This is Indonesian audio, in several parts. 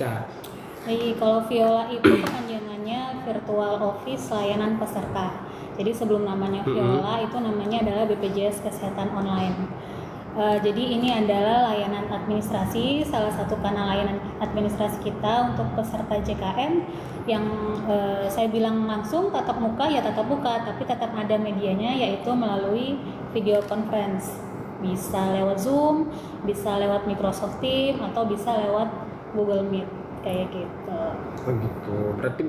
Ya. Jadi kalau Viola itu kepanjangannya Virtual Office Layanan Peserta. Jadi sebelum namanya Viola itu namanya adalah BPJS Kesehatan Online. Jadi ini adalah layanan administrasi, salah satu kanal layanan administrasi kita untuk peserta JKN yang saya bilang langsung tatap muka ya tatap muka, tapi tetap ada medianya yaitu melalui video conference. Bisa lewat Zoom, bisa lewat Microsoft Teams, atau bisa lewat Google Meet kayak gitu. Oh gitu. Berarti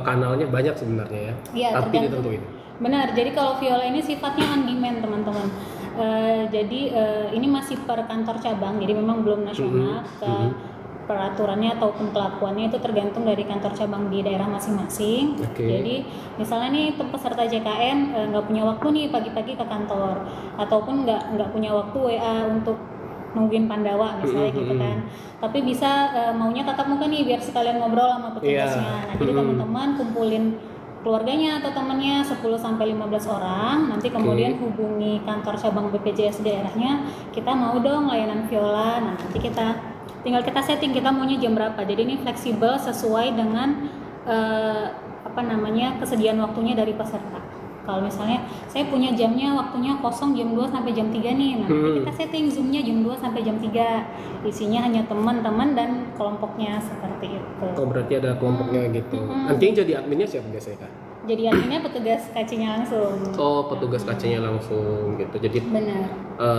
kanalnya banyak sebenarnya ya. Iya, Tapi tergantung. ditentuin. Benar. Jadi kalau Viola ini sifatnya on demand, teman-teman. Jadi ini masih per kantor cabang, jadi memang belum nasional. Peraturannya ataupun kelakuannya itu tergantung dari kantor cabang di daerah masing-masing. Jadi misalnya nih peserta JKN nggak punya waktu nih pagi-pagi ke kantor, ataupun nggak punya waktu WA untuk nungguin Pandawa misalnya gitu kan. Tapi bisa maunya tatap muka nih biar sekalian ngobrol sama petugasnya. Nah, jadi teman-teman kumpulin keluarganya atau temannya 10 sampai 15 orang, nanti kemudian hubungi kantor cabang BPJS daerahnya, kita mau dong layanan Viola. Nah, nanti tinggal kita setting kita maunya jam berapa. Jadi ini fleksibel sesuai dengan kesediaan waktunya dari peserta. Kalau misalnya saya punya jamnya waktunya kosong jam 2 sampai jam 3 nih. Nah, kita setting Zoom-nya jam 2 sampai jam 3. Isinya hanya teman-teman dan kelompoknya seperti itu. Oh, berarti ada kelompoknya gitu. Nanti yang jadi adminnya siapa biasanya, Kak? Jadi adminnya petugas KC-nya langsung. Oh, petugas KC-nya langsung gitu. Jadi benar.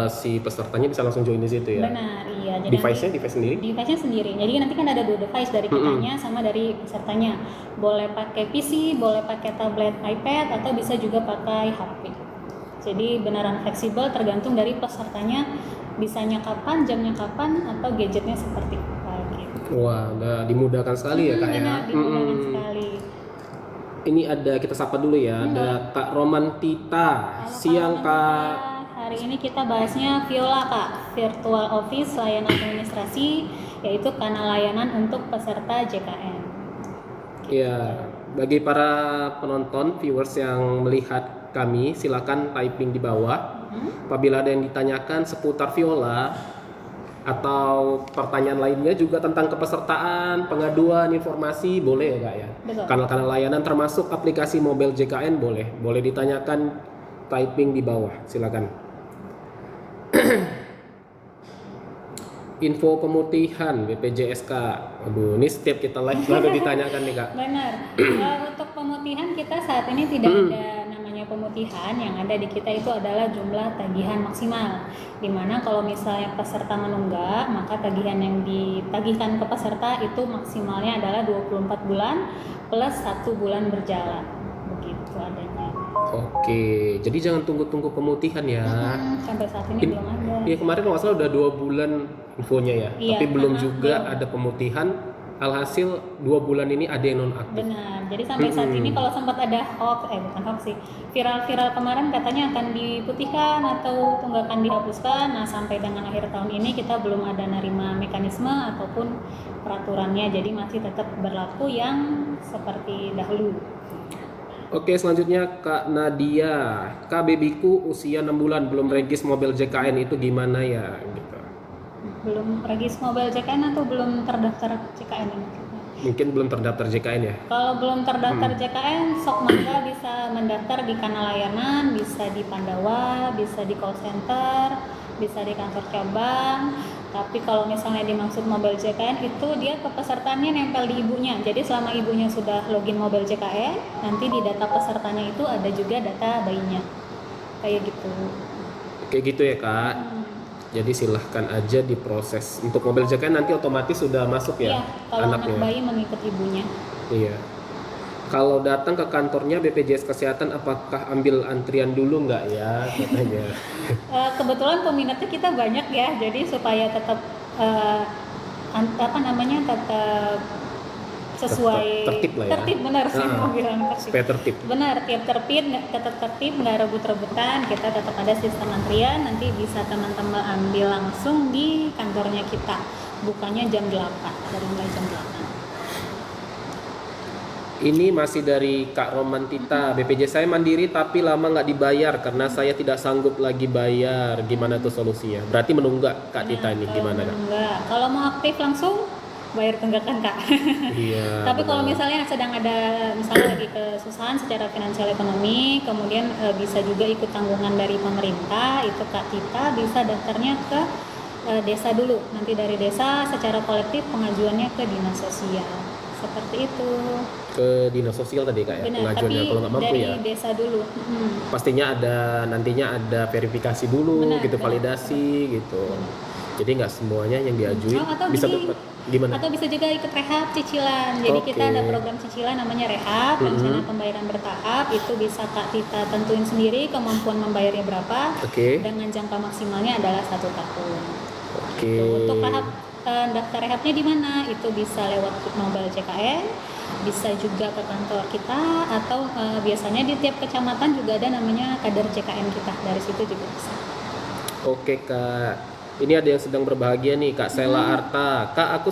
Si pesertanya bisa langsung join di situ ya. Benar, iya. Jadi device sendiri? Device-nya sendiri. Jadi nanti kan ada 2 device dari kitanya sama dari pesertanya. Boleh pakai PC, boleh pakai tablet, iPad, atau bisa juga pakai HP. Jadi beneran fleksibel tergantung dari pesertanya bisanya kapan, jamnya kapan, atau gadgetnya seperti apa gitu. Wah, udah dimudahkan sekali ya, Kak ya. Benar, dimudahkan sekali. Ini kita sapa dulu ya. Ada Kak Romantita. Siang, Kak. Hari ini kita bahasnya Viola, Kak. Virtual Office Layanan Administrasi, yaitu kanal layanan untuk peserta JKN. Iya, bagi para penonton, viewers yang melihat kami, silakan typing di bawah. Apabila ada yang ditanyakan seputar Viola atau pertanyaan lainnya juga tentang kepesertaan, pengaduan, informasi, boleh ya, Kak ya. Kanal-kanal layanan termasuk aplikasi mobile JKN boleh ditanyakan, typing di bawah, silakan. Info pemutihan BPJSK. Aduh, ini setiap kita live selalu ditanyakan nih, Kak. Benar. Untuk pemutihan kita saat ini tidak ada namanya pemutihan. Yang ada di kita itu adalah jumlah tagihan maksimal. Dimana kalau misalnya peserta menunggak, maka tagihan yang ditagihkan ke peserta itu maksimalnya adalah 24 bulan plus 1 bulan berjalan. Begitu adanya. Oke, jadi jangan tunggu-tunggu pemutihan ya. Sampai saat ini belum ada. Iya, kemarin kalau nggak salah udah 2 bulan infonya ya. Iya, tapi belum juga ada pemutihan. Alhasil 2 bulan ini ada yang non-aktif. Benar. Jadi sampai saat ini kalau sempat ada bukan hoax sih, viral kemarin katanya akan diputihkan atau tunggakan dihapuskan. Nah, sampai dengan akhir tahun ini kita belum ada nerima mekanisme ataupun peraturannya. Jadi masih tetap berlaku yang seperti dahulu. Oke, selanjutnya Kak Nadia. Kak, bebiku usia 6 bulan belum regis mobil JKN, itu gimana ya gitu. Belum regis mobil JKN atau belum terdaftar JKN ini? Mungkin belum terdaftar JKN ya. Kalau belum terdaftar JKN, sok mangga bisa mendaftar di kanal layanan, bisa di Pandawa, bisa di call center, bisa di kantor cabang. Tapi kalau misalnya dimaksud mobil JKN itu dia kepesertaannya nempel di ibunya. Jadi selama ibunya sudah login mobil JKN, nanti di data pesertanya itu ada juga data bayinya. Kayak gitu. Kayak gitu ya, Kak. Jadi silahkan aja diproses. Untuk mobil JKN nanti otomatis sudah masuk ya. Iya, kalau anaknya. anak bayi mengikut ibunya. Iya. Kalau datang ke kantornya BPJS Kesehatan, apakah ambil antrian dulu nggak ya katanya? Kebetulan peminatnya kita banyak ya, jadi supaya tetap tetap sesuai tertib lah ya. Tertib, benar sih mau bilang tertib. Supaya tertib. Benar, tetap tertib, nggak rebut-rebutan. Kita tetap ada sistem antrian, nanti bisa teman-teman ambil langsung di kantornya kita. Bukanya jam 8, dari mulai jam 8. Ini masih dari Kak Romantita. BPJS saya mandiri tapi lama nggak dibayar karena saya tidak sanggup lagi bayar. Gimana tuh solusinya? Berarti menunggak Kak Tita ini gimana Kak? Enggak. Kalau mau aktif langsung bayar tunggakan Kak. Iya. Tapi kalau benar. misalnya sedang ada misalnya lagi kesusahan secara finansial ekonomi, kemudian bisa juga ikut tanggungan dari pemerintah, itu Kak kita bisa daftarnya ke desa dulu. Nanti dari desa secara kolektif pengajuannya ke dinas sosial. Seperti itu. Ke dinas sosial tadi Kak ya Benar, pengajuannya tapi kalau nggak mampu dari ya. desa dulu. Pastinya nantinya ada verifikasi dulu Benar, gitu, benar. validasi gitu. Jadi nggak semuanya yang diajuin Atau bisa gini, dapat. Gimana? atau bisa juga ikut rehab cicilan. Jadi kita Oke. ada program cicilan namanya rehab, rencana pembayaran bertahap. Itu bisa Kak kita tentuin sendiri kemampuan membayarnya berapa, Oke. dengan jangka maksimalnya adalah 1 tahun. Oke. Gitu. Untuk rehab, daftar rehabnya di mana? Itu bisa lewat mobile JKN, bisa juga ke kantor kita, atau biasanya di tiap kecamatan juga ada namanya kader JKN kita. Dari situ juga bisa. Oke Kak. Ini ada yang sedang berbahagia nih Kak Sela Arta. Kak,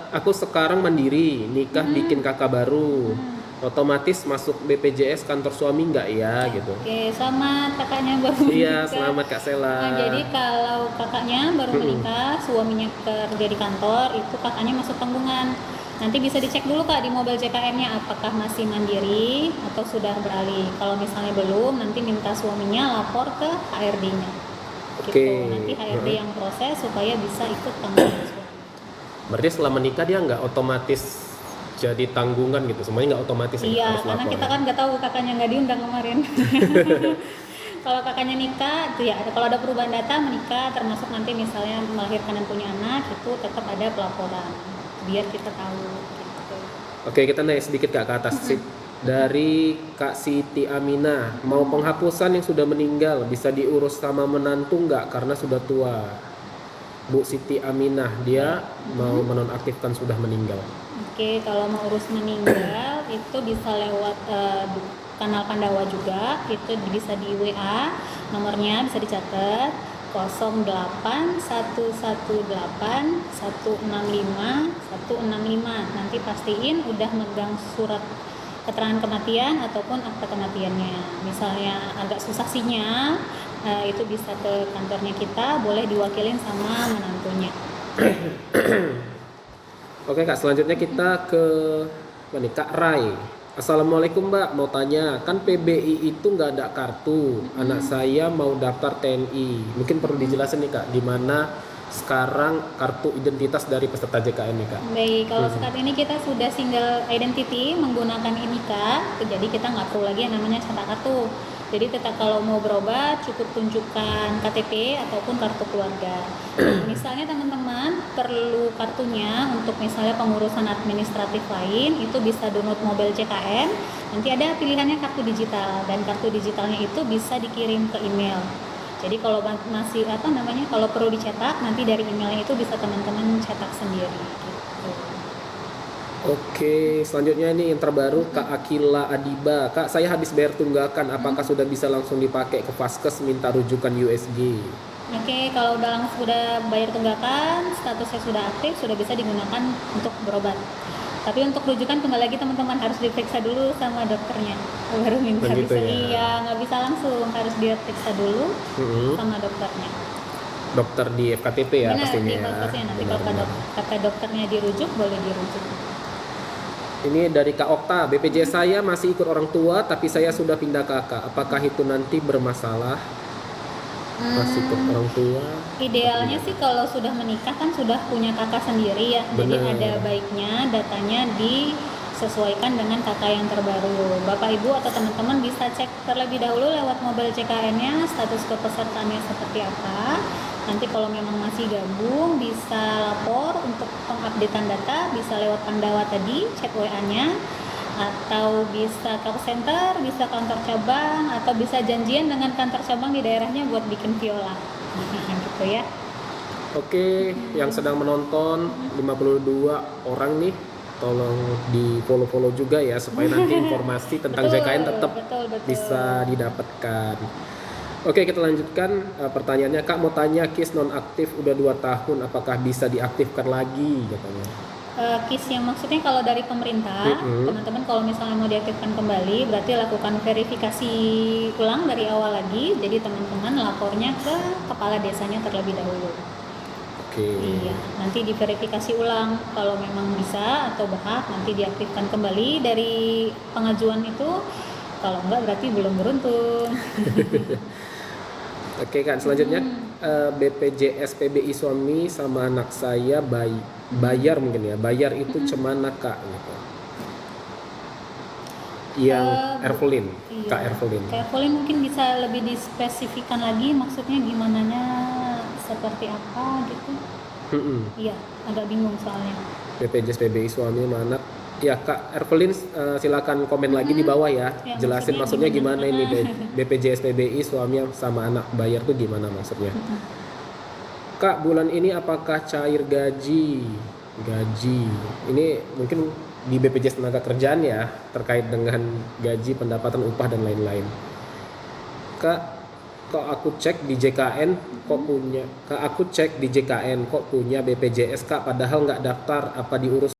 aku sekarang mandiri, nikah bikin kakak baru. Otomatis masuk BPJS kantor suami nggak ya gitu. Oke, selamat kakaknya baru Iya, menikah. selamat Kak Sela. Nah, jadi kalau kakaknya baru menikah, suaminya kerja di kantor, itu kakaknya masuk tanggungan. Nanti bisa dicek dulu Kak di mobile JKN-nya apakah masih mandiri atau sudah beralih. Kalau misalnya belum, nanti minta suaminya lapor ke HRD-nya. Gitu. Oke. Nanti HRD yang proses supaya bisa ikut tanggungan suami. Berarti setelah menikah dia nggak otomatis jadi tanggungan gitu, semuanya nggak otomatis ya, Iya, harus karena lapor kita ya? kan nggak tahu kakaknya nggak diundang kemarin. Kalau kakaknya nikah, tuh ya, kalau ada perubahan data menikah, termasuk nanti misalnya melahirkan dan punya anak, itu tetap ada pelaporan, biar kita tahu. Gitu. Oke, kita naik sedikit Kak ke atas. Sip. Dari Kak Siti Aminah, mau penghapusan yang sudah meninggal bisa diurus sama menantu nggak karena sudah tua? Bu Siti Aminah, dia mau menonaktifkan sudah meninggal. Oke, kalau mau urus meninggal itu bisa lewat kanal Pandawa juga, itu bisa di WA, nomornya bisa dicatat 08118 165 165. Nanti pastiin udah megang surat keterangan kematian ataupun akta kematiannya. Misalnya agak susah sinyal, itu bisa ke kantornya kita, boleh diwakilin sama menantunya. Oke Kak, selanjutnya kita ke mana nih? Kak Rai. Assalamualaikum Mbak, mau tanya, kan PBI itu nggak ada kartu. Anak saya mau daftar TNI. Mungkin perlu dijelasin nih Kak, di mana sekarang kartu identitas dari peserta JKN nih Kak. Baik, kalau saat ini kita sudah single identity menggunakan INIKA, jadi kita nggak perlu lagi yang namanya cetak kartu. Jadi tetap kalau mau berobat cukup tunjukkan KTP ataupun kartu keluarga. Nah, misalnya teman-teman perlu kartunya untuk misalnya pengurusan administratif lain, itu bisa download mobile JKN. Nanti ada pilihannya kartu digital, dan kartu digitalnya itu bisa dikirim ke email. Jadi kalau masih kalau perlu dicetak, nanti dari emailnya itu bisa teman-teman cetak sendiri. Gitu. Oke, selanjutnya ini yang terbaru Kak Akila Adiba. Kak, saya habis bayar tunggakan, apakah sudah bisa langsung dipakai ke Vaskes minta rujukan USG? Oke, kalau udah bayar tunggakan, statusnya sudah aktif, sudah bisa digunakan untuk berobat. Tapi untuk rujukan kembali lagi teman-teman harus diperiksa dulu sama dokternya. Baru minta Begitu bisa. ya? Iya, nggak bisa langsung, harus diperiksa dulu sama dokternya. Dokter di FKTP ya Benar, pastinya di ya. paskesnya nanti Benar-benar. kalau kata dokternya dirujuk, boleh dirujuk. Ini dari Kak Okta, BPJS saya masih ikut orang tua tapi saya sudah pindah kakak. Apakah itu nanti bermasalah? Masih ikut orang tua? Idealnya sih kalau sudah menikah kan sudah punya kakak sendiri ya. Jadi Benar. ada baiknya datanya disesuaikan dengan kakak yang terbaru. Bapak Ibu atau teman-teman bisa cek terlebih dahulu lewat mobile JKN-nya status kepesertaannya seperti apa. Nanti kalau memang masih gabung bisa lapor untuk pengupdatean data, bisa lewat Pandawa tadi, chat WA-nya, atau bisa call center, bisa kantor cabang, atau bisa janjian dengan kantor cabang di daerahnya buat bikin viola. Gitu ya. Oke, yang sedang menonton 52 orang nih, tolong di follow juga ya supaya nanti informasi tentang Betul, JKN tetap betul. bisa didapatkan. Oke, kita lanjutkan pertanyaannya. Kak mau tanya, KIS nonaktif udah 2 tahun, apakah bisa diaktifkan lagi katanya? KIS yang maksudnya kalau dari pemerintah, teman-teman kalau misalnya mau diaktifkan kembali, berarti lakukan verifikasi ulang dari awal lagi. Jadi teman-teman lapornya ke kepala desanya terlebih dahulu. Oke. Iya, nanti diverifikasi ulang kalau memang bisa atau berhak, nanti diaktifkan kembali dari pengajuan itu. Kalau enggak berarti belum beruntung. Oke Kak, selanjutnya BPJS PBI suami sama anak saya bayar mungkin ya. Bayar itu cemana Kak gitu. Yang Ervelin, Iya. Kak Ervelin. Kak Ervelin mungkin bisa lebih dispesifikan lagi, maksudnya gimananya, seperti apa gitu. Iya, agak bingung soalnya. BPJS PBI suami sama anak. Ya Kak Ervelin, silakan komen lagi di bawah ya. Ya, Jelasin maksudnya gimana ini BPJS PBI suami sama anak bayar tuh gimana maksudnya. Kak, bulan ini apakah cair gaji? Gaji. Ini mungkin di BPJS Tenagakerjaan ya, terkait dengan gaji, pendapatan, upah dan lain-lain. Kak, kok aku cek di JKN kok punya BPJS Kak, padahal nggak daftar, apa diurus